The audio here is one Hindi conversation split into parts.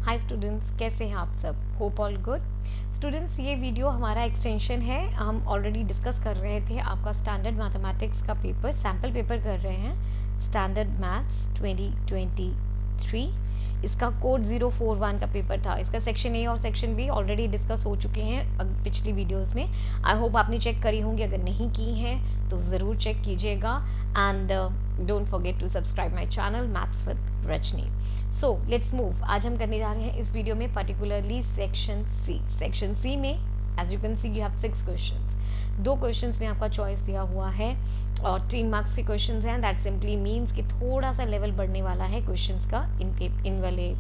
हाय स्टूडेंट्स, कैसे हैं आप सब? Hope all good. स्टूडेंट्स, ये वीडियो हमारा एक्सटेंशन है। हम ऑलरेडी डिस्कस कर रहे थे आपका स्टैंडर्ड मैथमेटिक्स का पेपर, सैम्पल पेपर कर रहे हैं, स्टैंडर्ड मैथ्स 2023। इसका कोड 041 का पेपर था। इसका सेक्शन ए और सेक्शन बी ऑलरेडी डिस्कस हो चुके हैं पिछली वीडियोस में। आई होप आपने चेक करी होंगी, अगर नहीं की हैं तो ज़रूर चेक कीजिएगा। And don't forget to subscribe my channel maths with Rajni. So let's move. आज हम करने जा रहे हैं इस वीडियो में particularly section C. Section C में as you can see you have 6 questions. 2 questions में आपका चॉइस दिया हुआ है और 3 मार्क्स के क्वेश्चंस हैं। दैट सिंपली मीन्स कि थोड़ा सा लेवल बढ़ने वाला है क्वेश्चंस का इन वाले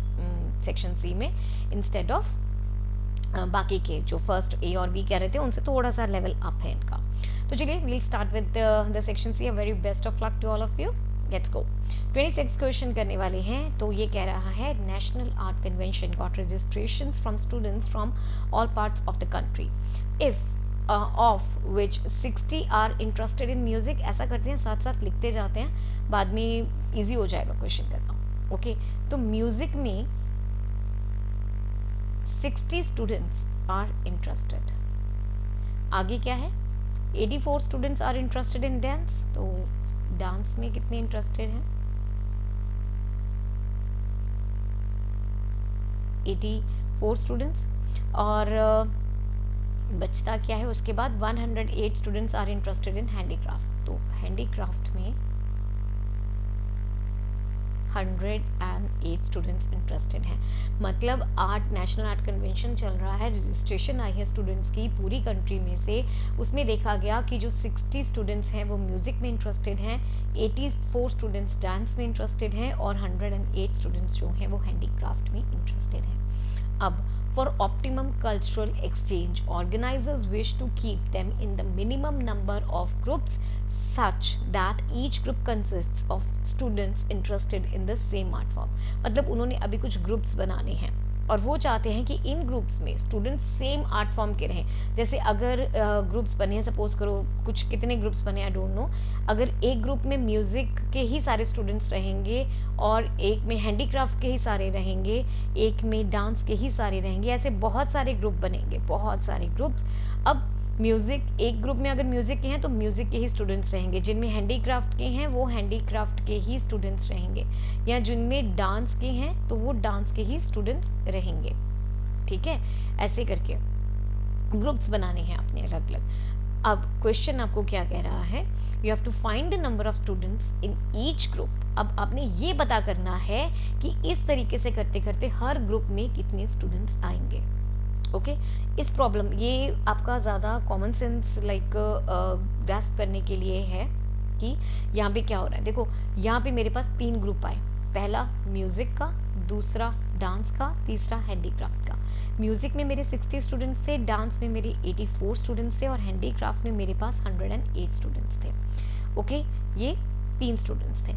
सेक्शन सी में, इंस्टेड ऑफ बाकी के जो फर्स्ट ए और बी कह रहे थे उनसे थोड़ा सा लेवल अप है इनका। तो चलिए we'll start with the section C. A very best of luck to all of you. Let's go. 26 question करने वाले हैं। तो ये कह रहा है national art convention got registrations from students from all parts of the country if of which 60 are interested in music. ऐसा करते हैं, साथ साथ लिखते जाते हैं, बाद में इजी हो जाएगा क्वेश्चन करना। ओके, तो म्यूजिक में 60 स्टूडेंट्स आर इंटरेस्टेड। आगे क्या है? 84 students are interested in dance. तो डांस में कितने इंटरेस्टेड हैं? 84 स्टूडेंट्स। और बचता क्या है उसके बाद? 108 students are interested in handicraft. तो हैंडीक्राफ्ट में 108 स्टूडेंट्स इंटरेस्टेड हैं। मतलब नेशनल आर्ट कन्वेंशन चल रहा है, रजिस्ट्रेशन आई है स्टूडेंट्स की पूरी कंट्री में से। उसमें देखा गया कि जो 60 स्टूडेंट्स हैं वो म्यूज़िक में इंटरेस्टेड हैं, 84 स्टूडेंट्स डांस में इंटरेस्टेड हैं और 108 स्टूडेंट्स जो हैं वो हैंडीक्राफ्ट में इंटरेस्टेड हैं। अब for optimum cultural exchange, organizers wish to keep them in the minimum number of groups such that each group consists of students interested in the same art form। मतलब उन्होंने अभी कुछ ग्रुप्स बनाने हैं और वो चाहते हैं कि इन ग्रुप्स में स्टूडेंट्स सेम आर्ट फॉर्म के रहें। जैसे अगर ग्रुप्स बने हैं, सपोज करो कुछ कितने ग्रुप्स बने, आई डोंट नो। अगर एक ग्रुप में म्यूज़िक के ही सारे स्टूडेंट्स रहेंगे और एक में हैंडीक्राफ्ट के ही सारे रहेंगे, एक में डांस के ही सारे रहेंगे, ऐसे बहुत सारे ग्रुप बनेंगे, बहुत सारे ग्रुप्स। अब म्यूज़िक, एक ग्रुप में अगर म्यूज़िक के हैं तो म्यूज़िक के ही स्टूडेंट्स रहेंगे, जिनमें हैंडीक्राफ्ट के हैं वो हैंडीक्राफ्ट के ही स्टूडेंट्स रहेंगे, या जिनमें डांस के हैं तो वो डांस के ही स्टूडेंट्स रहेंगे। ठीक है, ऐसे करके ग्रुप्स बनाने हैं अपने अलग अलग। अब क्वेश्चन आपको क्या कह रहा है? You have to find the number of students in each group. अब आपने ये पता करना है कि इस तरीके से करते करते हर ग्रुप में कितने स्टूडेंट्स आएंगे। ओके, इस प्रॉब्लम, ये आपका ज़्यादा कॉमन सेंस लाइक ग्रास्प करने के लिए है कि यहाँ पे क्या हो रहा है। देखो, यहाँ पे मेरे पास 3 ग्रुप आए। पहला म्यूज़िक का, दूसरा डांस का, तीसरा हैंडीक्राफ्ट का। म्यूज़िक में मेरे 60 स्टूडेंट्स थे, डांस में मेरे 84 स्टूडेंट्स थे और हैंडीक्राफ्ट में मेरे पास 108 स्टूडेंट्स थे। ओके, ये 3 स्टूडेंट्स थे।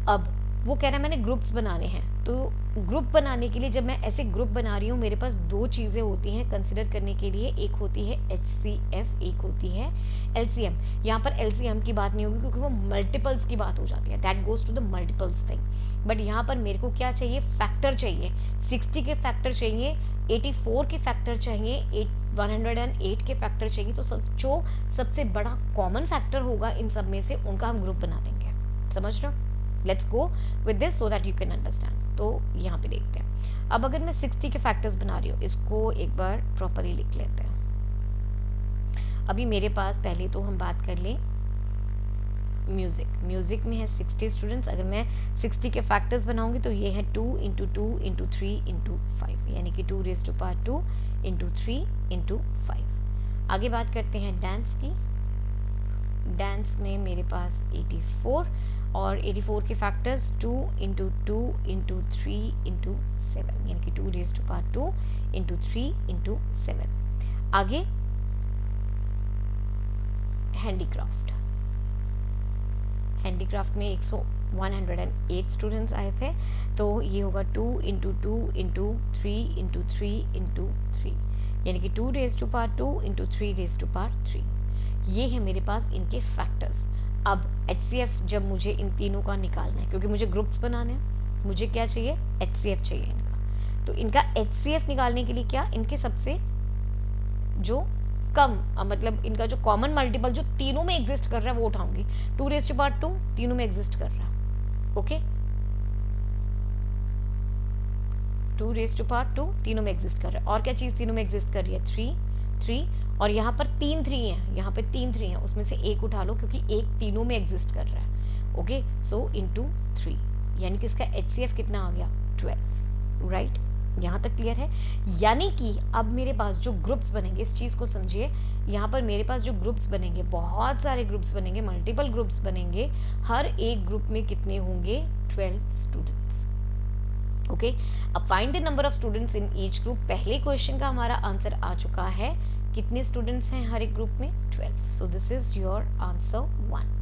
अब वो कह रहा है मैंने ग्रुप्स बनाने हैं। तो ग्रुप बनाने के लिए जब मैं ऐसे ग्रुप बना रही हूँ, मेरे पास 2 चीज़ें होती हैं कंसिडर करने के लिए। एक होती है HCF, एक होती है LCM। यहाँ पर LCM की बात नहीं होगी क्योंकि वो मल्टीपल्स की बात हो जाती है, that goes to the multiples thing. But यहाँ पर मेरे को क्या चाहिए? फैक्टर चाहिए। 60 के फैक्टर चाहिए, 84 के फैक्टर चाहिए, 108 के फैक्टर चाहिए। तो जो सबसे बड़ा कॉमन फैक्टर होगा इन सब में से, उनका हम ग्रुप बना देंगे। समझ रहे हो? Let's go with this so that you can understand. तो यहाँ पे देखते हैं। अब अगर मैं 60 के फैक्टर्स बना रही हूँ, इसको एक बार प्रॉपरली लिख लेते हैं। अभी मेरे पास पहले तो हम बात कर लें म्यूज़िक में है 60 स्टूडेंट्स। अगर मैं 60 के फैक्टर्स बनाऊंगी तो ये है 2 × 2 × 3 × 5, यानी कि 2 raised to power 2 × 3 × 5। आगे बात करते हैं डांस की। डांस में मेरे पास 84 और 84 के फैक्टर्स 2 × 2 × 3 × 7, यानी कि 2 raised to power 2 × 3 × 7। आगे हैंडीक्राफ्ट में 108 स्टूडेंट्स आए थे। तो ये होगा 2 × 2 × 3 × 3 × 3, यानी कि 2 raised to power 2 × 3 raised to power 3। ये है मेरे पास इनके फैक्टर्स। अब HCF जब मुझे इन तीनों का निकालना है, क्योंकि मुझे ग्रुप्स बनाने हैं, मुझे क्या चाहिए? HCF चाहिए इनका। तो इनका HCF निकालने के लिए क्या, इनके सबसे जो कम मतलब इनका जो कॉमन मल्टीपल जो तीनों में एग्जिस्ट कर रहा है वो उठाऊंगी। 2⁻², तीनों में एग्जिस्ट कर रहा है, ओके। 2⁻², तीनों में एग्जिस्ट कर रहा है। और क्या चीज तीनों में एग्जिस्ट कर रही है, 3 और यहाँ पर 3 है, यहाँ पे 3 है, उसमें से एक उठा लो क्योंकि एक तीनों में एग्जिस्ट कर रहा है, ओके। सो इंटू 3, यानी कि इसका HCF कितना आ गया, 12, राइट। यहाँ तक क्लियर है। यानी कि अब मेरे पास जो ग्रुप्स बनेंगे, इस चीज को समझिए, यहाँ पर मेरे पास जो ग्रुप्स बनेंगे, बहुत सारे ग्रुप्स बनेंगे, मल्टीपल ग्रुप्स बनेंगे। हर एक ग्रुप में कितने होंगे, 12 स्टूडेंट्स, ओके। अब find the number of students in each group. पहले क्वेश्चन का हमारा आंसर आ चुका है, कितने स्टूडेंट्स हैं हर एक ग्रुप में, 12। So this is your answer 1।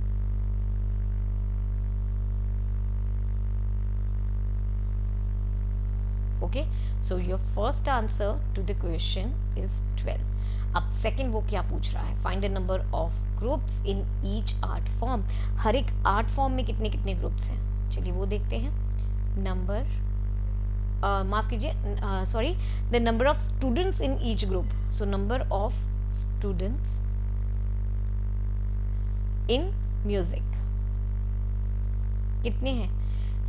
Okay, so your first answer to the question is 12। अब सेकंड वो क्या पूछ रहा है, find the number of groups in each art form. हर एक आर्ट फॉर्म में कितने कितने ग्रुप्स हैं, चलिए वो देखते हैं। नंबर माफ कीजिए, sorry, the number of students in each group. So number of students in music कितने हैं,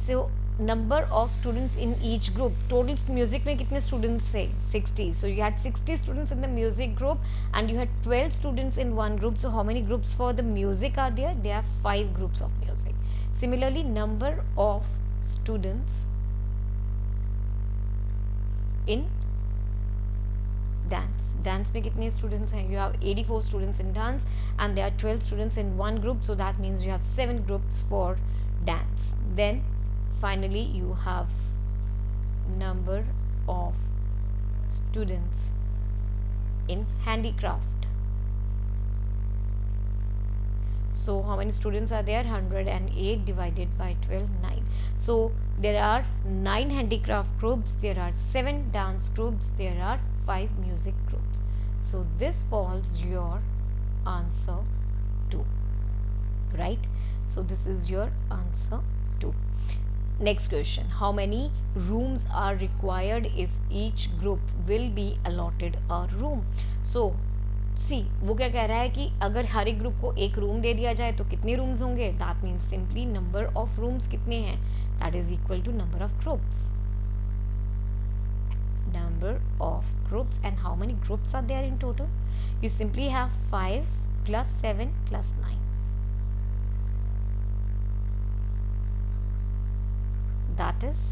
so number of students in each group, total music में कितने स्टूडेंट्स थे, 60। So you had 60 students in the music group and you had 12 students in one group. So how many groups for the music are there, there are 5 groups of music. Similarly, number of students in dance में कितने स्टूडेंट्स हैं, you have 84 students in dance and there are 12 students in one group, so that means you have 7 groups for dance. Then finally you have number of students in handicraft. So how many students are there, 108 divided by 12, 9. So there are 9 handicraft groups, there are 7 dance groups, there are 5 music groups. So this falls your answer 2, right? So this is your answer 2. Next question, how many rooms are required if each group will be allotted a room? So सी वो क्या कह रहा है कि अगर हर एक ग्रुप को एक रूम दे दिया जाए तो कितने रूम्स होंगे, that means simply number of rooms कितने हैं, that is equal to number of groups, number of groups. And how many groups are there in total, you simply have 5 + 7 + 9, that is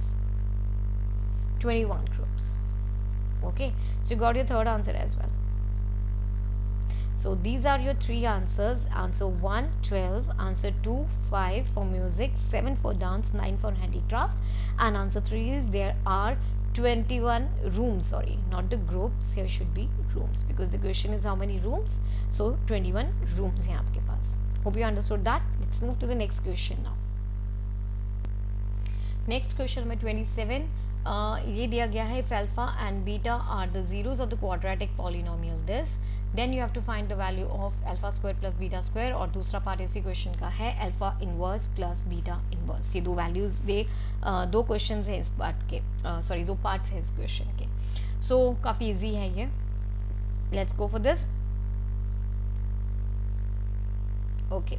21 groups. Okay, so you got your third answer as well. So these are your 3 answers. Answer 1, 12. Answer 2, 5 for music, 7 for dance, 9 for handicraft. And answer 3 is there are 21 rooms. Sorry, not the groups. Here should be rooms because the question is how many rooms. So 21 rooms हैं आपके पास. Hope you understood that. Let's move to the next question now. Next question number 27. ये दिया गया है, if alpha and beta are the zeros of the quadratic polynomial this, then you have to find the value of alpha square plus beta square. और दूसरा पार्ट इसी क्वेश्चन का है alpha inverse plus beta inverse. ये दो वैल्यूज दो क्वेश्चन हैं इस पार्ट के, सॉरी 2 पार्ट्स हैं इस क्वेश्चन के। सो काफ़ी इजी है ये, let's go for this. Okay,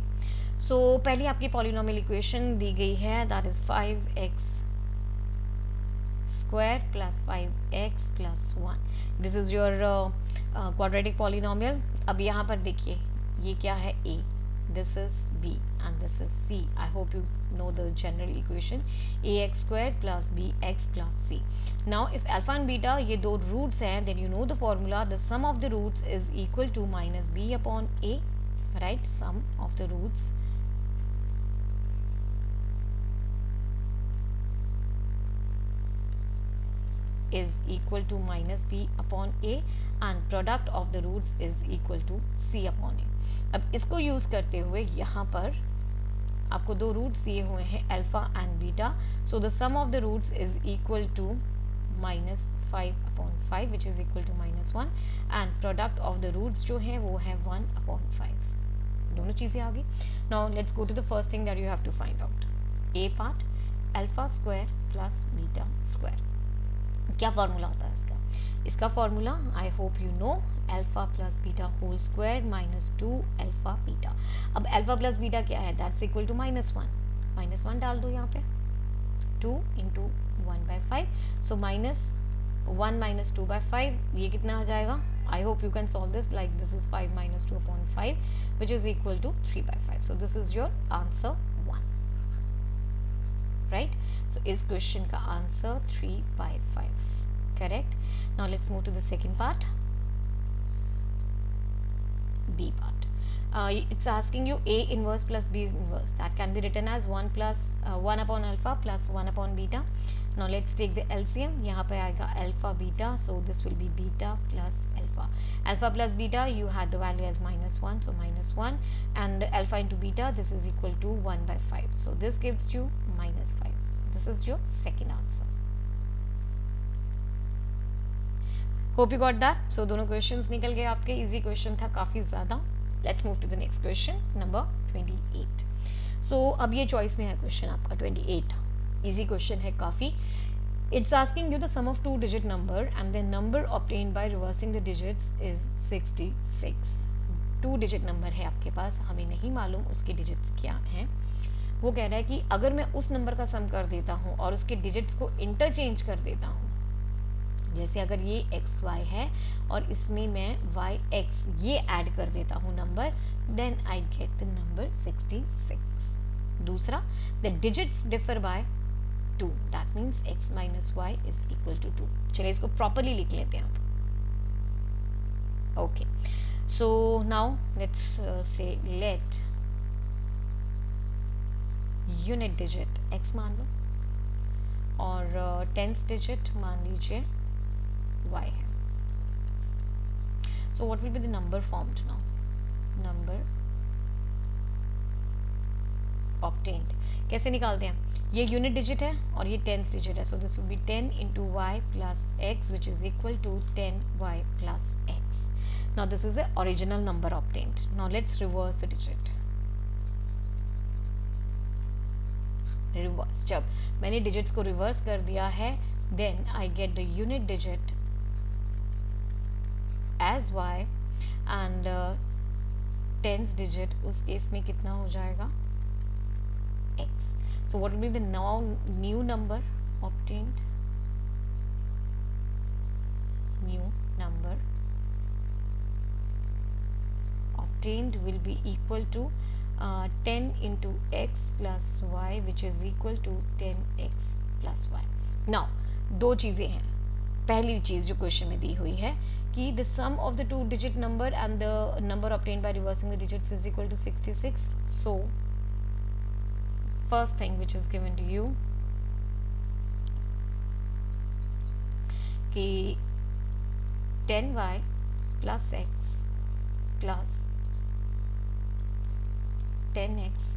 so पहली आपकी पॉलिनोमियल इक्वेशन दी गई है, that is 5x square plus 5x plus 1. This is your quadratic polynomial. अब यहाँ पर देखिए ये क्या है, a, this is b and this is c. I hope you know the general equation, ax square plus bx plus c. Now if alpha and beta ये दो roots हैं, then you know the formula, the sum of the roots is equal to minus b upon a, right? Sum of the roots is equal to minus b upon a and product of the roots is equal to c upon a. अब इसको यूज करते हुए यहाँ पर आपको दो रूट्स दिए हुए हैं alpha and beta, so the sum of the roots is equal to minus 5/5 which is equal to -1 and product of the roots जो है वो है 1/5। दोनों चीजें आ गई। Now let's go to the first thing that you have to find out, a part alpha square plus beta square. क्या फॉर्मूला होता है इसका formula I hope you know, alpha plus beta whole square minus 2 alpha beta. अब अल्फा प्लस बीटा क्या है, दैट्स इक्वल टू -1 डाल दो यहाँ पे, 2 इंटू 1/5, सो -1 माइनस 2/5, ये कितना आ जाएगा, I hope you can solve this, like this is 5 minus 2/5 which is equal to 3/5, so this is your answer 1, right. So इस क्वेश्चन का answer 3/5, correct. Now let's move to the second part, B part. It's asking you A inverse plus B inverse, that can be written as 1 upon alpha plus 1 upon beta. Now let's take the LCM. यहाँ पे आएगा alpha beta, so this will be beta plus alpha. Alpha plus beta, you had the value as -1, so -1, and alpha into beta, this is equal to 1/5, so this gives you -5. This is your second answer. Hope you got that. So दोनों क्वेश्चंस निकल गए आपके, इजी क्वेश्चन था काफ़ी ज़्यादा। Let's move to the next question number 28। सो अब ये चॉइस में है क्वेश्चन आपका 28, इजी क्वेश्चन है काफ़ी। It's asking you the sum of 2 digit number and the number obtained by reversing the digits is 66। 2 digit number है आपके पास, हमें नहीं मालूम उसके डिजिट्स क्या हैं। वो कह रहा है कि अगर मैं उस नंबर का सम कर देता हूँ और उसके डिजिट्स को इंटरचेंज कर देता हूँ, जैसे अगर ये एक्स वाई है और इसमें मैं वाई एक्स ये ऐड कर देता हूँ number, then I get the number 66। दूसरा, the digits differ by 2, that means x minus y is equal to 2। चलिए इसको प्रॉपरली लिख लेते हैं आप। Okay, so now let's say let unit digit x मान लो और टेंथ डिजिट मान लीजिए y है। So what will be the number formed now? Number obtained कैसे निकालते हैं? ये यूनिट डिजिट है और ये टेंथ डिजिट है, so this will be 10 into y plus x which is equal to 10y plus x. Now this is the original number obtained. Now let's reverse the digit. Reverse, जब मैंने डिजिट्स को रिवर्स कर दिया है, then I get the unit digit as y and tens digit उस केस में कितना हो जाएगा x. So what will be the now new number obtained? New number obtained will be equal to 10 into x plus y which is equal to 10x plus y. Now दो चीज़ें हैं। पहली चीज़ जो क्वेश्चन में दी हुई है कि the sum of the 2 digit number and the number obtained by reversing the digits is equal to 66. So first thing which is given to you कि 10y plus x plus 10x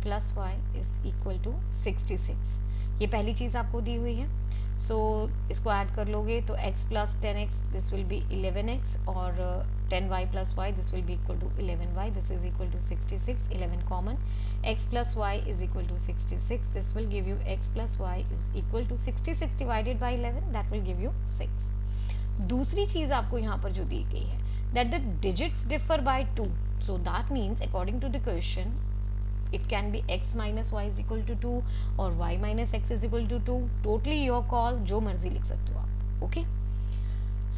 plus y is equal to 66। ये पहली चीज़ आपको दी हुई है। सो इसको ऐड कर लोगे तो x plus 10x this will be 11x और 10y plus y this will be equal to 11y, this is equal to 66, 11 common, x plus y is equal to 66, this will give you x plus y is equal to 66 divided by 11, that will give you 6। दूसरी चीज़ आपको यहाँ पर जो दी गई है that the digits differ by 2, so that means according to the question it can be x minus y is equal to 2 और y minus x is equal to 2, totally your call, जो मर्जी लिख सकते हो आप। Okay,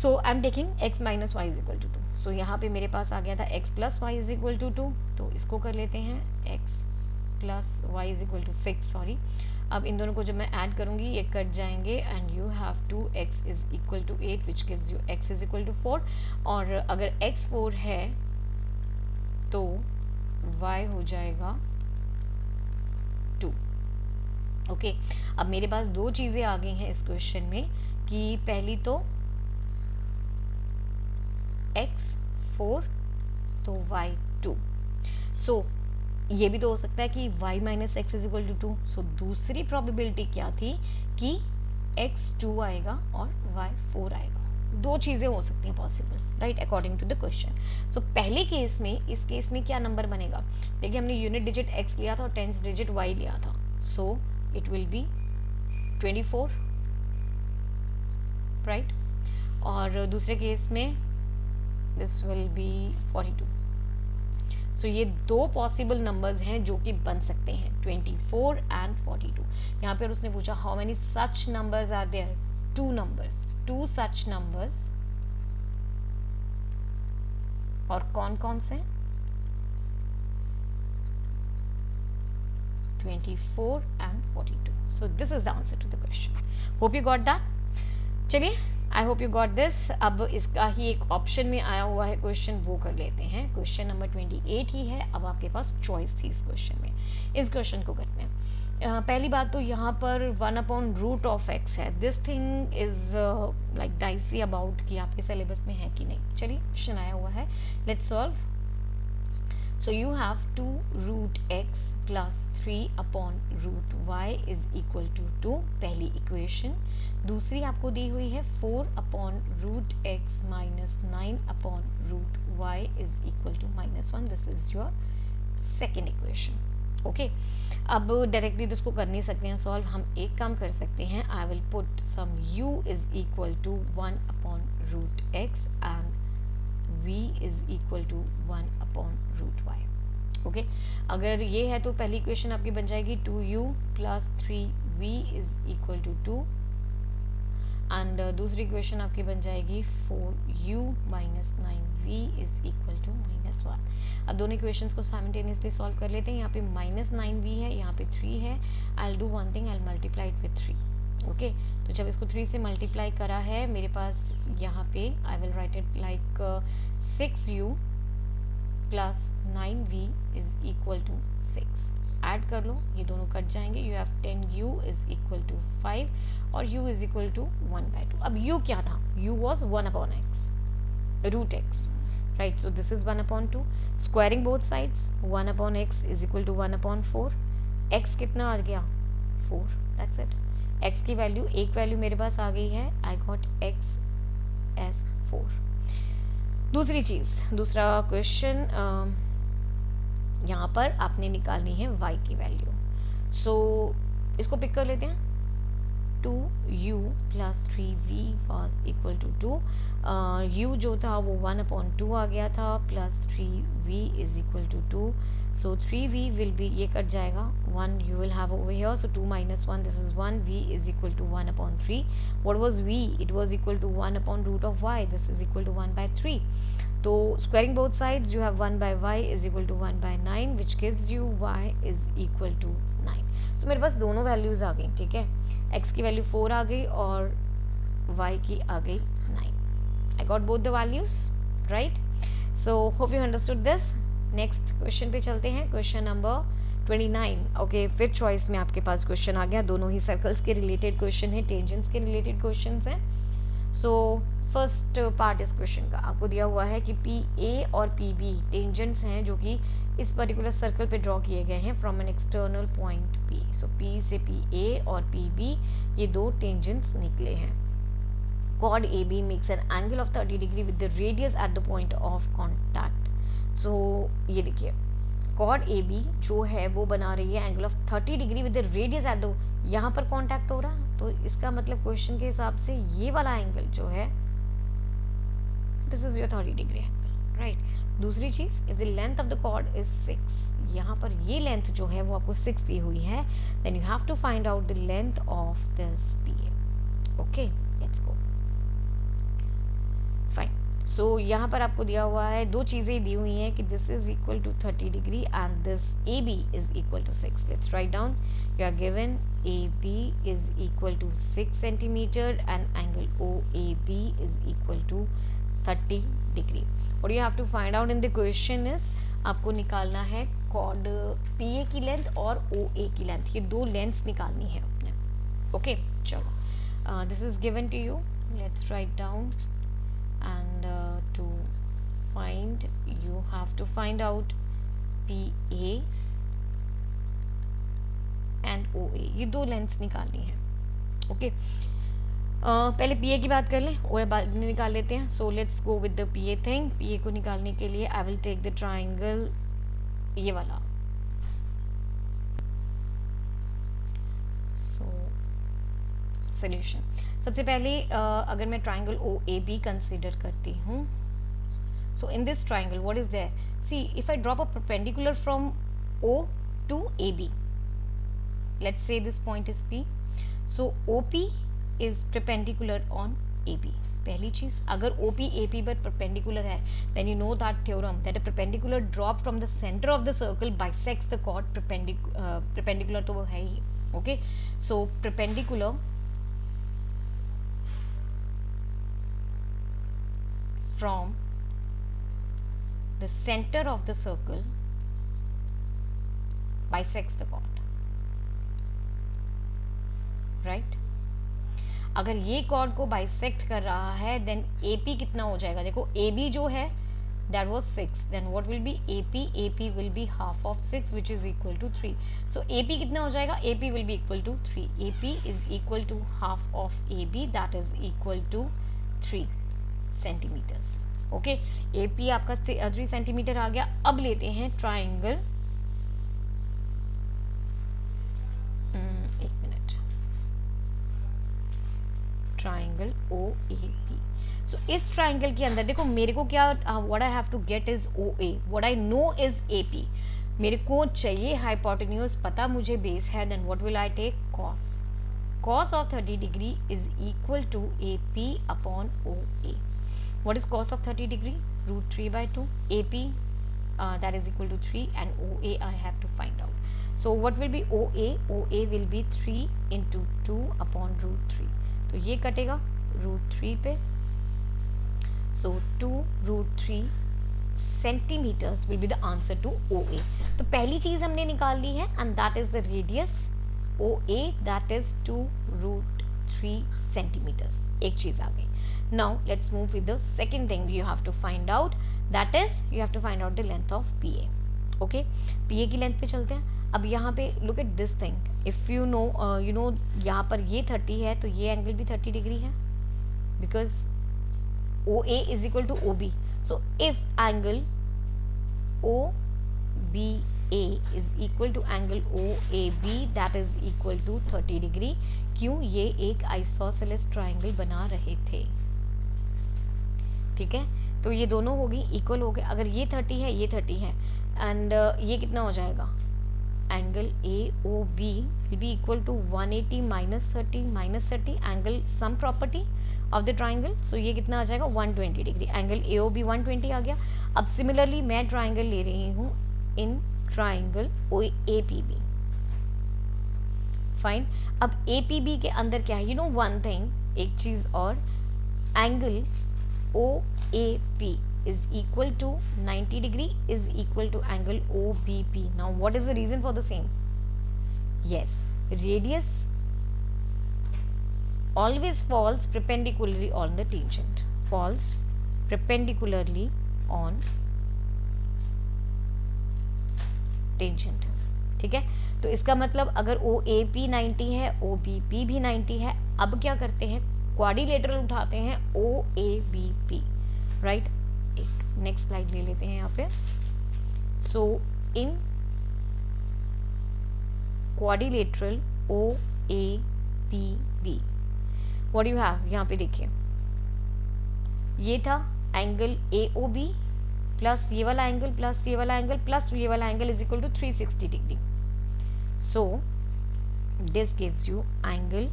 so I am taking x minus y is equal to 2, सो यहाँ पे मेरे पास आ गया था x plus y is equal to 2, तो इसको कर लेते हैं x plus y is equal to 6, sorry. अब इन दोनों को जब मैं ऐड करूँगी ये कट जाएंगे and you have 2x is equal to 8 which gives you x is equal to 4, और अगर x 4 है तो y हो जाएगा 2। ओके, अब मेरे पास दो चीज़ें आ गई हैं इस क्वेश्चन में कि पहली तो x 4 तो y 2, सो ये भी तो हो सकता है कि y minus x is equal to 2, so दूसरी प्रोबेबिलिटी क्या थी कि x 2 आएगा और y 4 आएगा। दो चीज़ें हो सकती हैं possible, right, according to the question. So पहले केस में, इस केस में क्या नंबर बनेगा? देखिए हमने यूनिट डिजिट x लिया था और टेंथ डिजिट y लिया था, so it will B 24 right, और दूसरे केस में दिस विल बी 42. सो ये दो पॉसिबल नंबर्स हैं जो कि बन सकते हैं, 24 एंड 42. यहाँ पर उसने पूछा how many such numbers are there, two numbers, two such numbers, और कौन कौन से, 24 and 42. So this is the answer to the question. Hope you got that. चलिए, आई होप यू गॉट दिस. अब इसका ही एक ऑप्शन में आया हुआ है क्वेश्चन, वो कर लेते हैं. क्वेश्चन नंबर 28 ही है. अब आपके पास चॉइस थी इस क्वेश्चन में. इस क्वेश्चन को करते हैं. पहली बात तो यहाँ पर 1/√x है. This thing is like dicey about कि आपके सिलेबस में है कि नहीं. चलिए, क्वेश्चन आया हुआ है, let's solve. So you have 2√x plus 3/√y is equal to 2, पहली इक्वेशन. दूसरी आपको दी हुई है 4/√x minus 9/√y is equal to -1. This is your second equation. Okay, अब डायरेक्टली तो इसको कर नहीं सकते हैं सॉल्व. हम एक काम कर सकते हैं, I will put some u is equal to 1/√x and v is equal to 1/√y. Okay, अगर ये है तो पहली इक्वेशन आपकी बन जाएगी 2u plus 3v is equal to 2, and दूसरी इक्वेशन आपकी बन जाएगी 4u minus 9v is equal to -1. अब दोनों इक्वेशंस को साइमल्टेनियसली सॉल्व कर लेते हैं. यहाँ पे -9v है, यहाँ पे 3 है. I will do one thing, I will multiply it with 3. Okay, तो जब इसको 3 से मल्टीप्लाई करा है मेरे पास यहाँ पे, I will write it like 6u plus 9v is equal to 6. Add कर लो, ये दोनों कट जाएंगे. You have 10u is equal to 5 और u इज इक्वल टू 1/2. अब u क्या था, u was 1/x, √x, right. So this is 1/2. Squaring both sides, 1/x is equal to 1/4. x कितना आ गया, 4. That's it. x की वैल्यू, एक वैल्यू मेरे पास आ गई है. I got x as 4. दूसरी चीज़, दूसरा क्वेश्चन, यहाँ पर आपने निकालनी है y की वैल्यू. सो इसको पिक कर लेते हैं. 2u plus 3v was equal to 2. u जो था वो 1/2 आ गया था, plus 3v is equal to 2. So 3v will be, ये कट जाएगा, 1 you will have over here, so 2 minus 1, this is 1, v is equal to 1/3. What was v? It was equal to 1/√y, this is equal to 1/3. तो squaring both sides, you have 1/y is equal to 1/9, which gives you y is equal to 9. So मेरे पास दोनों वैल्यूज आ गई, ठीक है. x की वैल्यू 4 आ गई और y की आ गई 9. I got both the values, right? So hope you understood this. Next question पे चलते हैं. Question number 29. ओके, फिर चॉइस में आपके पास क्वेश्चन आ गया. दोनों ही सर्कल्स के रिलेटेड क्वेश्चन है, टेंजेंट्स के रिलेटेड क्वेश्चन हैं. सो फर्स्ट पार्ट इस क्वेश्चन का आपको दिया हुआ है कि पी ए और पी बी टेंजेंट्स हैं जो कि इस पर्टिकुलर सर्कल पे ड्रॉ किए गए हैं from an external point P. So P से पी ए और पी बी, ये दो टेंजेंट्स निकले हैं. Chord AB makes an angle of 30 degree with the radius at the point of contact. सो ये देखिए, कॉर्ड ए बी जो है वो बना रही है angle of 30 degree with the radius at the, यहाँ पर कॉन्टैक्ट हो रहा, तो इसका मतलब क्वेश्चन के हिसाब से ये वाला एंगल जो है, this is your 30 degree angle, right. दूसरी चीज, if the length of the chord is 6, यहाँ पर ये लेंथ जो है वो आपको 6 दी हुई है, then you have to find out the length of this P A. Okay, let's go. Fine. So यहाँ पर आपको दिया हुआ है, दो चीज़ें दी हुई हैं कि this is equal to 30 degree and this A B is equal to 6. Let's write down. You are given A B is equal to 6 centimetre and angle O A B is equal to 30 degree. और you have to find out in the question is, आपको निकालना है कॉर्ड पी ए की लेंथ और ओ ए की लेंथ, ये दो लेंथ्स निकालनी है अपने. ओके, चलो, this is given to you. Let's write down. And to find, you have to find out PA and OA, ये दो लेंथ्स निकालनी है. ओके, पहले PA की बात कर लें, OA बाद में निकाल लेते हैं. So let's go with the PA thing. PA को निकालने के लिए I will take the triangle, ये वाला. सो सोल्यूशन, सबसे पहले अगर मैं triangle O A B consider करती हूँ, so in this triangle what is there, see if I drop a perpendicular from O to A B, let's say this point is P, so OP is perpendicular on AB. पहली चीज, अगर OP AP पर perpendicular है, then you know that theorem that a perpendicular drop from the center of the circle bisects the chord perpendicular तो वो है ही, okay? So perpendicular from the center of the circle bisects the chord, right? अगर ये कॉर्ड को बाइसेक्ट कर रहा है देन AP कितना हो जाएगा, देखो AB जो है that was 6, then what will be AP will be half of 6 which is equal to 3, so AP कितना हो जाएगा, AP will be equal to 3, AP is equal to half of AB that is equal to 3 centimetres, okay? AP आपका 3 सेंटीमीटर आ गया। अब लेते हैं ट्राइंगल, ट्राइंगल OAP। सो इस ट्राइंगल के अंदर देखो मेरे को क्या, what I have to get is OA, what I know is AP, मेरे को चाहिए हाइपोटेन्यूज, पता मुझे बेस है, then what will I take, cos of 30 degree is equal to AP upon OA। What is cos of 30 degree, √3/2, AP that is equal to 3 and OA I have to find out. So what will be OA? OA will be 3 into 2 upon √3, तो ये कटेगा √3 पे, so 2√3 centimetres will be the answer to OA। तो पहली चीज हमने निकाल ली है and that is the radius OA, that is 2√3 centimetres. एक चीज आ गई। Now let's move with the second thing you have to find out, that is you have to find out the length of PA, okay? PA की लेंथ पे चलते हैं। अब यहाँ पे look at this thing, if you know यहाँ पर ये 30 है तो ये एंगल भी 30 डिग्री है, because OA is equal to OB, so if angle OBA is equal to angle OAB that is equal to 30 degree, क्यों? ये एक आइसोसेलेस ट्राइंगल बना रहे थे, ठीक है? तो ये दोनों हो गई, इक्वल हो गए। अगर ये 30 है, ये 30 है, एंड ये कितना हो जाएगा, angle AOB will be equal to 180 minus 30 angle sum property of the triangle, so ये कितना आ जाएगा 120 डिग्री, एंगल AOB 120 आ गया। अब सिमिलरली मैं ट्राइंगल ले रही हूँ इन ट्राइंगल APB, फाइन। अब APB के अंदर क्या है, यू नो वन थिंग, एक चीज और, angle OAP is equal to 90 degree is equal to angle OBP. Now what is the reason for the same? Yes, radius always falls perpendicularly on the tangent, falls perpendicularly on tangent, ठीक है? तो इसका मतलब अगर OAP 90 है, OBP भी 90 है, अब क्या करते हैं, क्वाड्रिलेटरल उठाते हैं OABP, राइट? एक नेक्स्ट स्लाइड ले लेते हैं यहाँ पे। So in quadrilateral OAPB what you have, यहाँ पे देखिए ये था एंगल AOB प्लस ये वाला एंगल प्लस ये वाला एंगल प्लस ये वाला angle is equal to 360 degree, so this gives you angle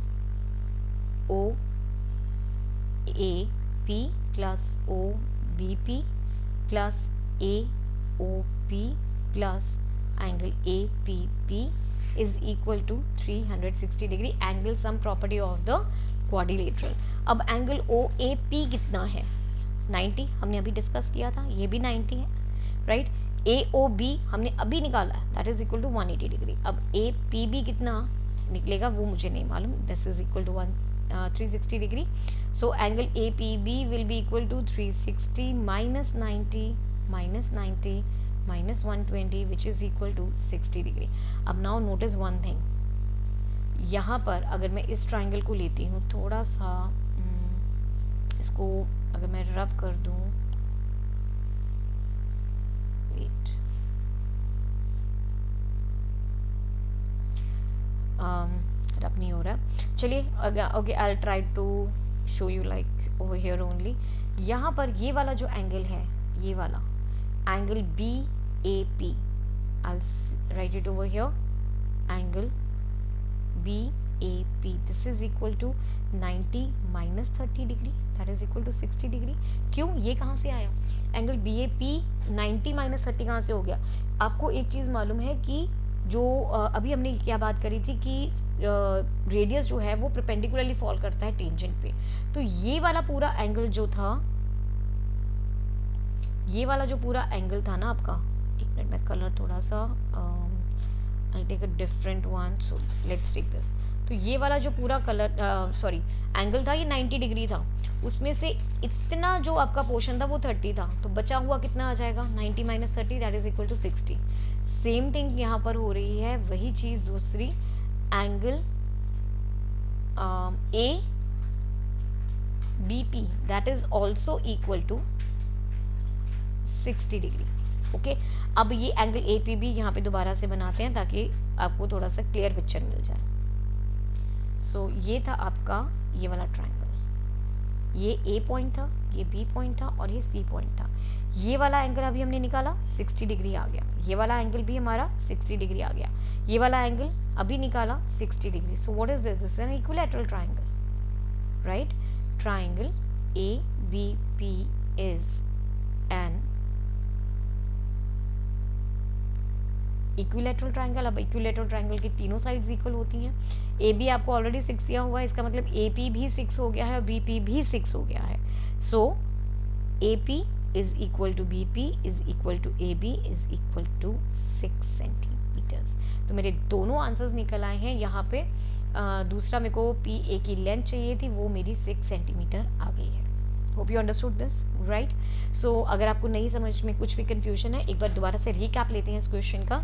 OAP plus OBP plus AOP plus angle APP is equal to 360 degree, angle sum property of the quadrilateral। अब एंगल OAP कितना है, 90, हमने अभी डिस्कस किया था, ये भी 90 है, राइट? AOB हमने अभी निकाला है, that is equal to 180 degree. अब APB कितना निकलेगा वो मुझे नहीं मालूम, this is equal to 360 degree, so angle APB will be equal to 360 minus 90 minus 90 minus 120 which is equal to 60 degree। अब now notice one thing, यहाँ पर अगर मैं इस ट्राइंगल को लेती हूँ, थोड़ा सा इसको अगर मैं रब कर दूँ, वेट, रब नहीं हो रहा। चलिए okay, I try to show you like over here only. यहाँ पर ये वाला जो एंगल है, ये वाला angle B A P, I write it over here, angle B A P, this is equal to 90 minus 30 degree, that is equal to 60 degree. क्यों, ये कहाँ से आया? Angle B A P 90 minus 30 कहाँ से हो गया? आपको एक चीज़ मालूम है कि जो अभी हमने क्या बात करी थी कि रेडियस जो है वो परपेंडिकुलरली फॉल करता है टेंजेंट पे। तो ये वाला पूरा एंगल जो था, ये वाला जो पूरा एंगल था ना आपका, एक मिनट में कलर थोड़ा सा, I take a different one, so let's take this. तो ये वाला जो पूरा कलर सॉरी एंगल था, ये 90 डिग्री था, उसमें से इतना जो आपका पोर्शन था वो 30 था, तो बचा हुआ कितना आ जाएगा? 90 minus 30, that is equal to 60। Same thing यहाँ पर हो रही है, वही चीज़ दूसरी, angle A B P that is also equal to 60 degree. Okay, अब ये एंगल ए पी भी यहाँ पे दोबारा से बनाते हैं ताकि आपको थोड़ा सा क्लियर पिक्चर मिल जाए। सो ये था आपका ये वाला ट्रायंगल, ये ए पॉइंट था, ये बी पॉइंट था और ये सी पॉइंट था। ये वाला एंगल अभी हमने निकाला 60 डिग्री आ गया, ये वाला एंगल भी हमारा 60 डिग्री आ गया, ये वाला एंगल अभी निकाला 60 degree. So what is this? This is an equilateral triangle, right? Triangle A B P is an equilateral triangle. अब इक्विलैटरल ट्रायंगल की तीनों साइड्स इक्वल होती हैं। ए बी आपको ऑलरेडी 6 दिया हुआ है, इसका मतलब ए पी भी 6 हो गया है और बी पी भी 6 हो गया है। So A P is equal to B P is equal to A B is equal to 6 centimetres. तो मेरे दोनों आंसर्स निकल आए हैं यहाँ पे। दूसरा मेरे को पी ए की लेंथ चाहिए थी, वो मेरी 6 सेंटीमीटर आ गई है। Hope you understood this, right? So अगर आपको नहीं समझ में कुछ भी कंफ्यूजन है, एक बार दोबारा से रिकैप लेते हैं इस क्वेश्चन का।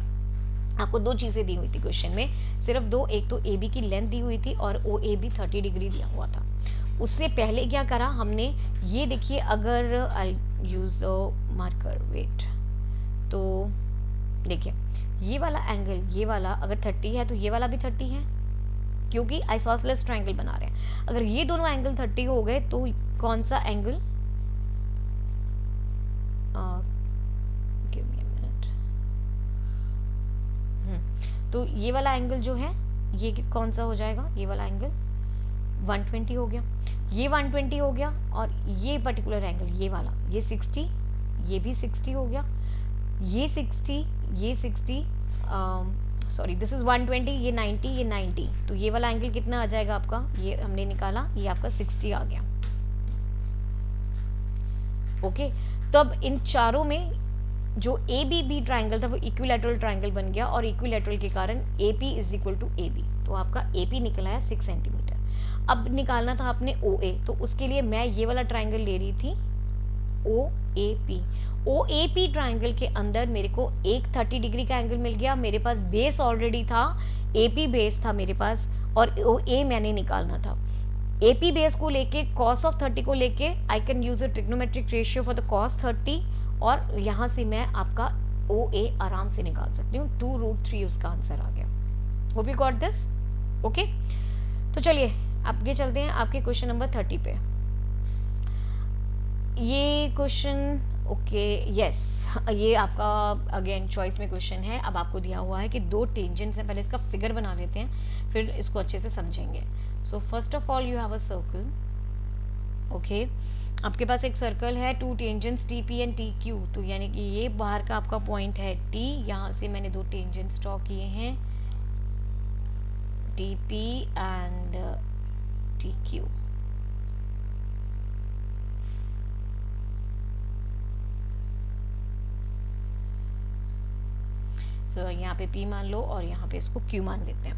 आपको दो चीज़ें दी हुई थी क्वेश्चन में, सिर्फ दो, एक तो ए बी की लेंथ दी हुई थी और ओ ए बी 30 डिग्री दिया हुआ था। उससे पहले क्या करा हमने, ये देखिए, अगर आई यूज द मार्कर, वेट, तो देखिए ये वाला एंगल, ये वाला अगर 30 है तो ये वाला भी 30 है, क्योंकि आइसोसेलेस ट्रायंगल बना रहे हैं। अगर ये दोनों एंगल 30 हो गए तो कौन सा angle, give me a minute, तो ये वाला एंगल जो है ये कौन सा हो जाएगा? ये वाला एंगल 120 हो गया, ये 120 हो गया, और ये पर्टिकुलर एंगल ये वाला, ये 60, ये भी 60 हो गया, ये 60, ये 60, सॉरी दिस इज 120, ये 90, ये 90, तो ये वाला एंगल कितना आ जाएगा आपका? ये हमने निकाला, ये आपका 60 आ गया। ओके, तो अब इन चारों में जो ए बी बी ट्राइंगल था वो इक्विलैटरल ट्राइंगल बन गया, और इक्विलैटरल के कारण A P is equal to A B, तो आपका ए पी निकला है 6 सेंटीमीटर। अब निकालना था आपने ओ ए, तो उसके लिए मैं ये वाला ट्राइंगल ले रही थी O A P. O A P triangle के अंदर मेरे को एक 30 डिग्री का एंगल मिल गया, मेरे पास बेस ऑलरेडी था, ए पी बेस था मेरे पास, और ओ ए मैंने निकालना था। ए पी बेस को लेके cos ऑफ 30 को लेके I can use the trigonometric ratio for the cos 30, और यहाँ से मैं आपका ओ ए आराम से निकाल सकती हूँ, 2√3 उसका आंसर आ गया। Hope you got this, okay? तो चलिए आगे चलते हैं आपके क्वेश्चन नंबर 30 पे। ये क्वेश्चन, ओके, यस, ये आपका अगेन चॉइस में क्वेश्चन है। अब आपको दिया हुआ है कि दो टेंजेंट्स हैं, पहले इसका फिगर बना लेते हैं, फिर इसको अच्छे से समझेंगे। So first of all you have a circle, okay, आपके पास एक सर्कल है, to tangents T P and T Q, तो यानी कि ये बाहर का आपका पॉइंट है टी, यहाँ से मैंने दो टेंजेंट्स ड्रॉ किए हैं, T P and T Q. So यहाँ पे P मान लो और यहाँ पे इसको Q मान लेते हैं।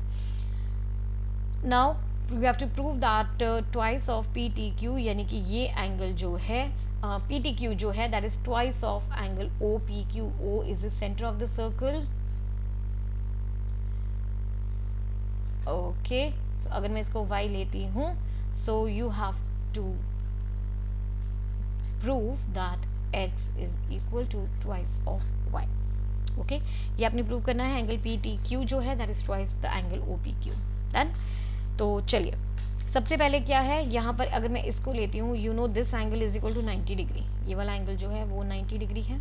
Now you have to prove that twice of PTQ, यानी कि ये एंगल जो है PTQ जो है that is twice of angle OPQ। O is the centre of the circle, okay. So अगर मैं इसको Y लेती हूँ, so you have to prove that X is equal to twice of Y, okay. ये आपने प्रूव करना है, एंगल PTQ जो है that is twice the angle OPQ, done. तो चलिए सबसे पहले क्या है यहाँ पर, अगर मैं इसको लेती हूँ, you know this angle is equal to 90 degree, ये वाला एंगल जो है वो 90 डिग्री है।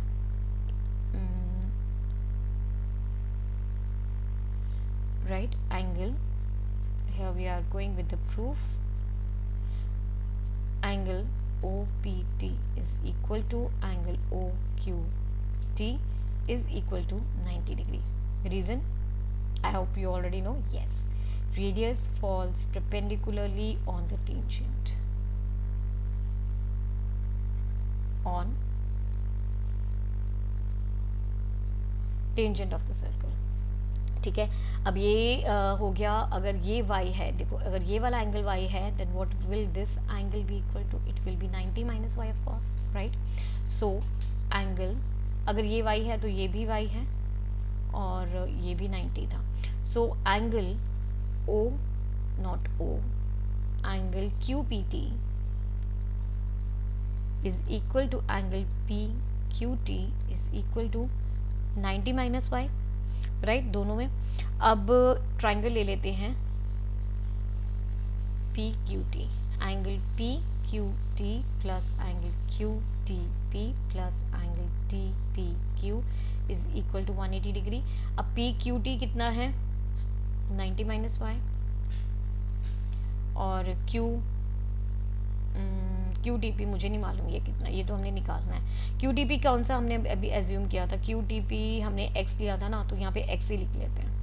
Right angle, here we are going with the proof, angle OPT is equal to angle OQT is equal to 90 degree. Reason? I hope you already know. Yes, radius falls perpendicularly on the tangent, on tangent of the circle. ठीक है, अब ये हो गया, अगर ये y है, देखो अगर ये वाला एंगल y है then what will this angle be equal to, it will be 90 minus y of course, right. So angle, अगर ये y है तो ये भी y है और ये भी 90 था। सो angle O not O, angle QPT is equal to angle PQT is equal to 90 minus y, right, दोनों में। अब ट्राइंगल ले लेते हैं PQT, angle PQT plus angle QTP plus angle TPQ is equal to 180 degree. अब PQT कितना है, 90 माइनस y, और QTP मुझे नहीं मालूम ये कितना, ये तो हमने निकालना है। QTP कौन सा हमने अभी एज्यूम किया था, QTP हमने x लिया था ना, तो यहाँ पे x ही लिख लेते हैं।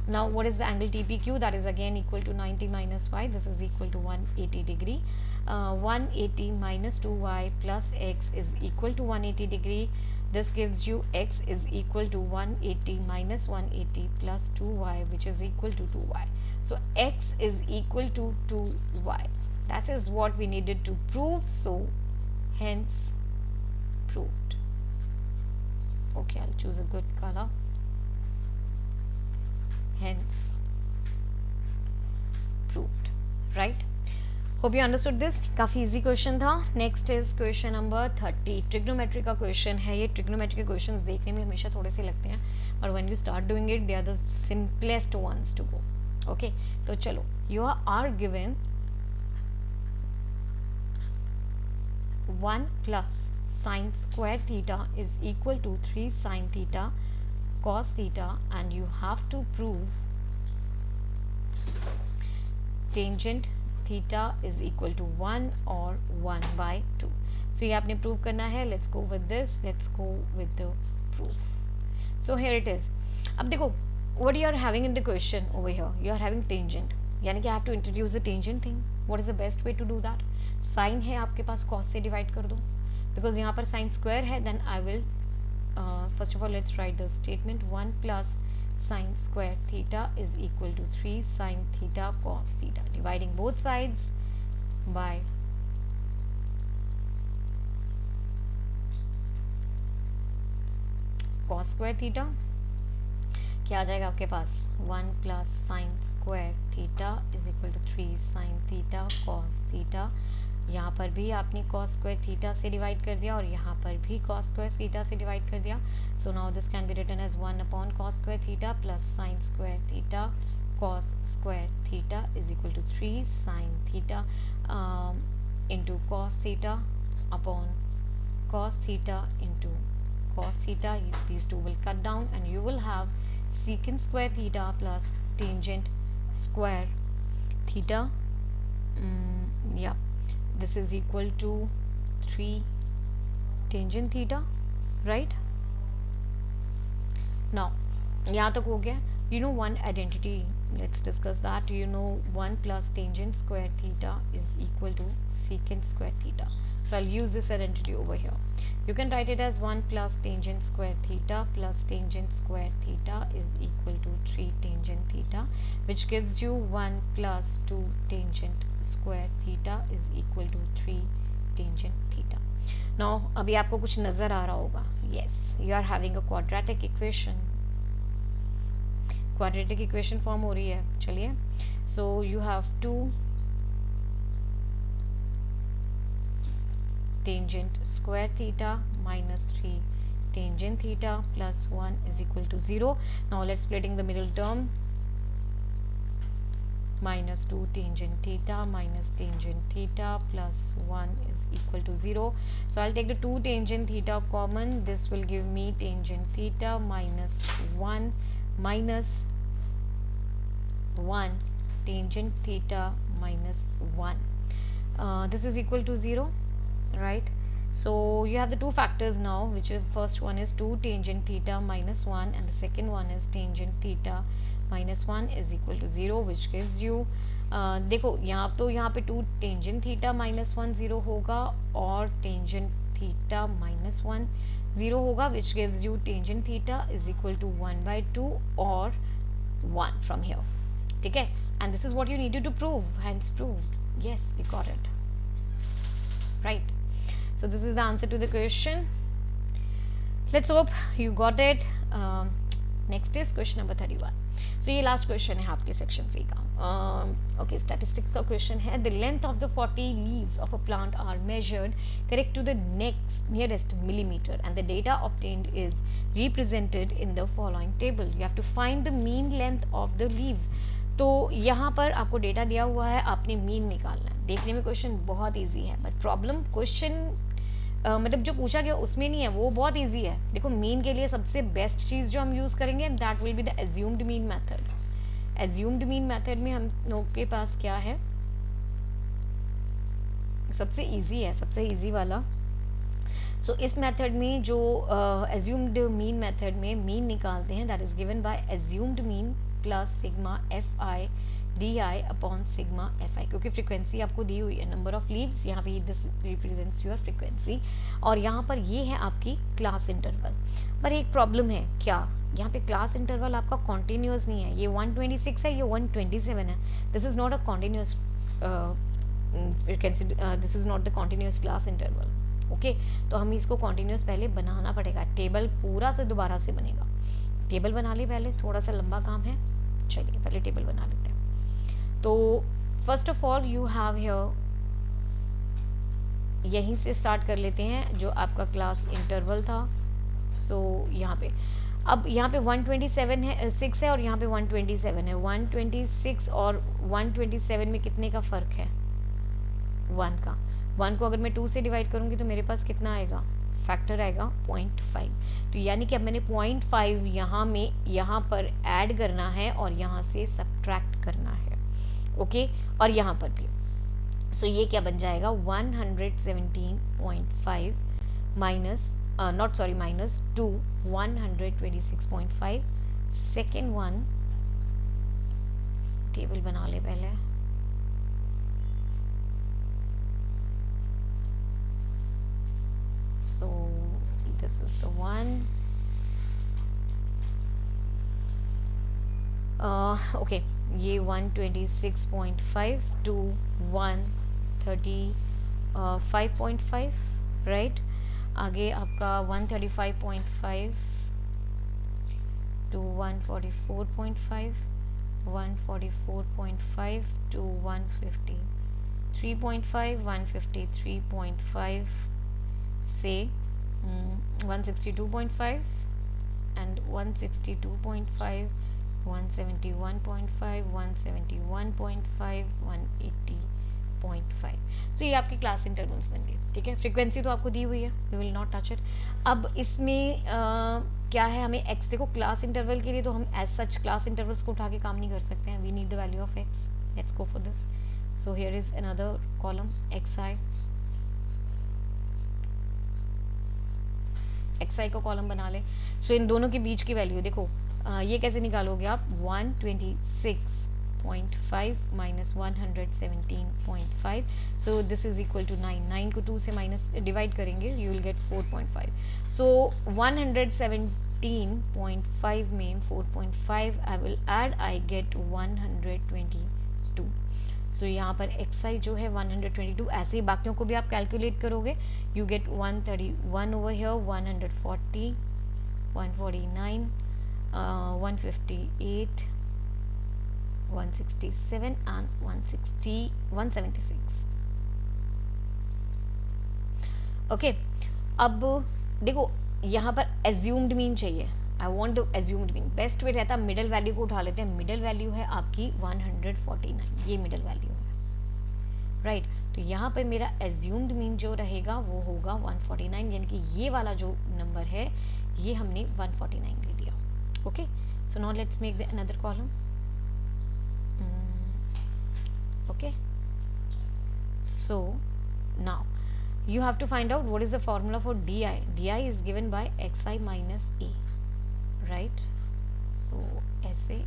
Now what is the angle TPQ? That is again equal to 90 minus y. This is equal to 180 degree. 180 minus 2y plus x is equal to 180 degree. This gives you x is equal to 180 minus 180 plus 2y, which is equal to 2y. So x is equal to 2y. That is what we needed to prove. So hence proved. Okay, I'll choose a good color. Hence proved, right? Hope you understood this. काफ़ी easy question था. Next is question number 30. Trigonometry का question है ये. Trigonometry के questions देखने में हमेशा थोड़े से लगते हैं, और when you start doing it, they are the simplest ones to go. Okay, तो चलो, you are given 1 plus sine square theta is equal to 3 sine theta cos theta, and you have to prove tangent theta is equal to 1 or 1 by 2. So ये आपने prove करना है. Let's go with this. Let's go with the proof. So here it is. अब देखो, what you are having in the question over here, you are having tangent, यानी कि I have to introduce the tangent thing. What is the best way to do that? Sin है आपके पास, cos से divide कर दो, because यहाँ पर sin square है, then I will first of all let's write the statement. 1 plus sine square theta is equal to 3 sine theta cos theta, dividing both sides by cos square theta. क्या आ जाएगा आपके पास, 1 plus sine square theta is equal to 3 sine theta cos theta. यहाँ पर भी आपने cos square theta से डिवाइड कर दिया, और यहाँ पर भी cos square theta से डिवाइड कर दिया. So now this can be written as 1 upon cos square theta plus sine square theta cos square theta is equal to 3 sine theta into cos theta upon cos theta into cos theta. These two will cut down, and you will have secant square theta plus tangent square theta. Yeah, this is equal to 3 tangent theta, right? Now यहाँ तक हो गया. You know one identity, let's discuss that. You know 1 plus tangent square theta is equal to secant square theta. So I'll use this identity over here. You can write it as 1 plus tangent square theta plus tangent square theta is equal to 3 tangent theta, which gives you 1 plus 2 tangent square theta is equal to 3 tangent theta. Now अभी आपको कुछ नज़र आ रहा होगा. Yes, you are having a quadratic equation. Quadratic equation form हो रही है. चलिए, सो you have 2 tangent square theta minus 3 tangent theta plus 1 is equal to 0. Now let's splitting the middle term. minus 2 tangent theta minus tangent theta plus 1 is equal to 0. So I'll take the 2 tangent theta common. This will give me tangent theta minus 1 minus 1 tangent theta minus 1. This is equal to 0, right? So you have the two factors now, which is first one is 2 tangent theta minus 1 and the second one is tangent theta minus 1 is equal to 0, which gives you देखो यहाँ पे 2 tangent theta minus 1 0 होगा और tangent theta minus 1 0 होगा, which gives you tangent theta is equal to 1 by 2 or 1 from here. ठीक है, and this is what you needed to prove, hence proved. Yes, we got it, right? So this is the answer to the question. Let's hope you got it. Next is question number 31. So ये last question है आपके section C का. Okay, statistics का question है. The length of the 40 leaves of a plant are measured correct to the nearest millimeter, and the data obtained is represented in the following table. You have to find the mean length of the leaves. तो यहाँ पर आपको डेटा दिया हुआ है, आपने मीन निकालना है. देखने में क्वेश्चन बहुत इजी है, बट प्रॉब्लम क्वेश्चन मतलब जो पूछा गया उसमें नहीं है, वो बहुत इजी है. देखो मीन के लिए सबसे बेस्ट चीज़ जो हम यूज़ करेंगे that will be the assumed mean method. Assumed mean method में हम लोग के पास क्या है, सबसे इजी है, सबसे इजी वाला. सो इस मेथड में जो एज्यूम्ड मीन मेथड में मीन निकालते हैं that is given bye assumed mean plus sigma F I D i upon sigma F I, क्योंकि फ्रिक्वेंसी आपको दी हुई है, नंबर ऑफ लीव्स यहाँ पे दिस रिप्रेजेंट्स योर फ्रिक्वेंसी, और यहाँ पर ये है आपकी क्लास इंटरवल. पर एक प्रॉब्लम है, क्या यहाँ पे क्लास इंटरवल आपका कॉन्टिन्यूस नहीं है. ये 126 है, ये 127 है. This is not a continuous frequency, this is not the continuous class interval. Okay, तो हमें इसको कॉन्टिन्यूस पहले बनाना पड़ेगा. टेबल पूरा से दोबारा से बनेगा. टेबल बना ले पहले, थोड़ा सा लंबा काम है. चलिए पहले टेबल बना लेते हैं. तो first of all you have here, यहीं से स्टार्ट कर लेते हैं जो आपका क्लास इंटरवल था. सो यहाँ पे अब यहाँ पे 127 है, 6 है, और यहाँ पे 127 है. 126 और 127 में कितने का फ़र्क है, 1 का. 1 को अगर मैं 2 से डिवाइड करूँगी तो मेरे पास कितना आएगा, फैक्टर आएगा 0.5. तो यानी कि अब मैंने 0.5 यहाँ पर ऐड करना है और यहाँ से सब्ट्रैक्ट करना है. ओके, और यहाँ पर भी. सो ये क्या बन जाएगा, 117.5 minus minus 2 126.5. Second one table बना ले पहले. So this is the one. Okay, ये 126.5 to 135.5, राइट. आगे आपका 135.5 to 144.5, 144.5 to 153.5, 153.5 से 162.5 and 162.5, 171.5, 171.5, 180.5. सो ये आपके क्लास इंटरवल्स बन गए. ठीक है, फ्रीक्वेंसी तो आपको दी हुई है, we will not touch it. अब इसमें क्या है, हमें एक्स, देखो क्लास इंटरवल के लिए तो हम एज सच क्लास इंटरवल्स को उठा के काम नहीं कर सकते हैं. We need the value of X. Let's go for this. So here is another column X I. X I को कॉलम बना ले. सो इन दोनों के बीच की वैल्यू देखो, ये कैसे निकालोगे आप, 126.5 minus 117.5. So this is equal to 9. 9 को 2 से माइनस डिवाइड करेंगे, यू विल गेट 4.5. सो 117.5 में 4.5 I will add, I get 122. So यहाँ पर एक्स आई जो है 122. ऐसे ही बाकियों को भी आप कैलकुलेट करोगे, you get 131 over here, 140, 149, 158, 167 and 176. Okay, अब देखो यहाँ पर एज्यूम्ड मीन चाहिए. I want the assumed mean, best way रहता मिडल वैल्यू को उठा लेते हैं, मिडल वैल्यू है आपकी 149, ये मिडल वैल्यू है, राइट तो यहाँ पे मेरा एज्यूम्ड मीन जो रहेगा वो होगा 149, यानी कि ये वाला जो नंबर है ये हमने 149 ले लिया. Okay, so now let's make the another column. Okay, so now you have to find out what is the formula for di. Di is given by xi minus a, right? So ऐसे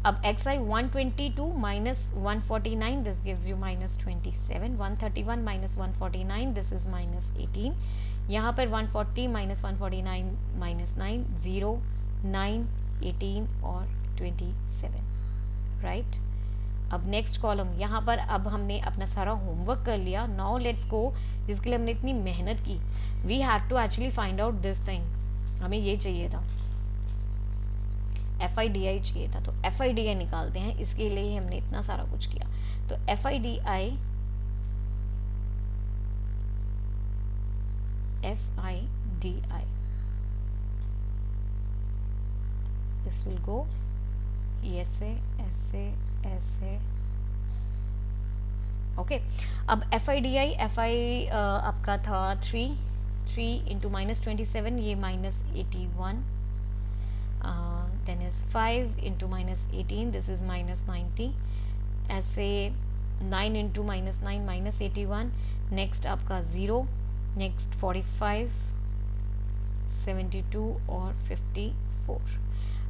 अब xi 122 minus 149, this gives you minus 27. 131 minus 149, this is minus 18. यहाँ पर 140 minus 149 minus 9, 0, 9, 18 और 27, राइट. अब नेक्स्ट कॉलम, यहाँ पर अब हमने अपना सारा होमवर्क कर लिया. नाउ लेट्स गो, जिसके लिए हमने इतनी मेहनत की, we had to actually find out this thing. हमें ये चाहिए था, एफ आई डी आई चाहिए था, तो एफ आई डी आई निकालते हैं. इसके लिए हमने इतना सारा कुछ किया. तो F I D I, F I D I, this will go ऐसे ऐसे ऐसे. ओके, अब F I D I, F I आपका था 3 इंटू माइनस 27, ये minus 81, then is 5 into minus 18, this is minus 90, ऐसे 9 इंटू माइनस 9 माइनस 81, नेक्स्ट आपका 0, नेक्स्ट 45, 72 और 54.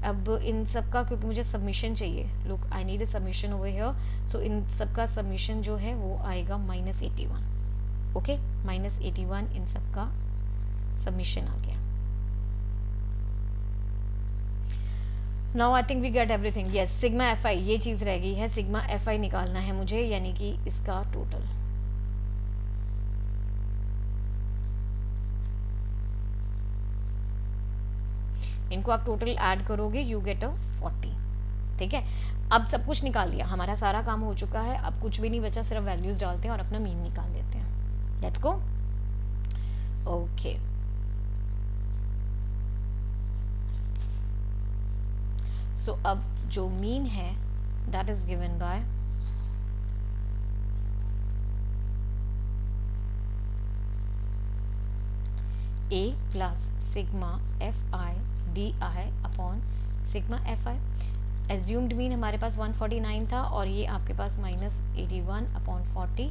अब इन सब का, क्योंकि मुझे सबमिशन चाहिए, look I need a submission over here, so इन सब का सबमिशन जो है वो आएगा माइनस 81. ओके, माइनस 81 इन सब का सबमिशन आ गया. Now I think we get everything. Yes, sigma F I, ये चीज़ रह गई है, सिग्मा एफ आई निकालना है मुझे, यानी कि इसका टोटल. इनको आप टोटल ऐड करोगे, यू गेट अ 40. ठीक है, अब सब कुछ निकाल लिया, हमारा सारा काम हो चुका है. अब कुछ भी नहीं बचा, सिर्फ वैल्यूज डालते हैं और अपना मीन निकाल लेते हैं. Let's go. ओके, सो अब जो मीन है that is given by a plus sigma F I D i upon sigma F i. Assumed mean हमारे पास 149 था और ये आपके पास minus 81 upon 40.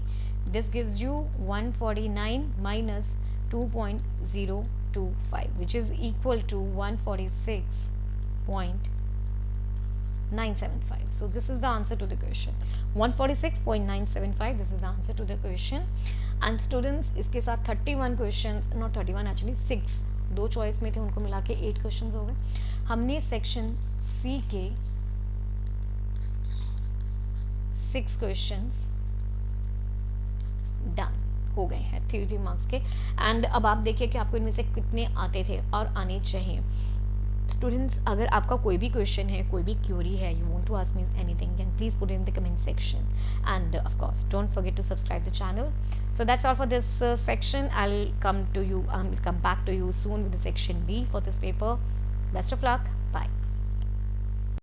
This gives you 149 minus 2.025 which is equal to 146.975. So this is the answer to the question. 146.975, this is the answer to the question. And students, इसके साथ 31 questions, not 31 actually 6, दो चॉइस में थे, उनको मिला के 8 क्वेश्चंस हो गए. हमने सेक्शन सी के 6 क्वेश्चंस डन हो गए हैं 3 मार्क्स के. एंड अब आप देखिए कि आपको इनमें से कितने आते थे और आने चाहिए. स्टूडेंट्स, अगर आपका कोई भी क्वेश्चन है, कोई भी क्यूरी है, you want to ask me anything, can please put in the comment section. And of course don't forget to subscribe the channel. So that's all for this section. I'll come back to you soon with the section B for this paper. Best of luck.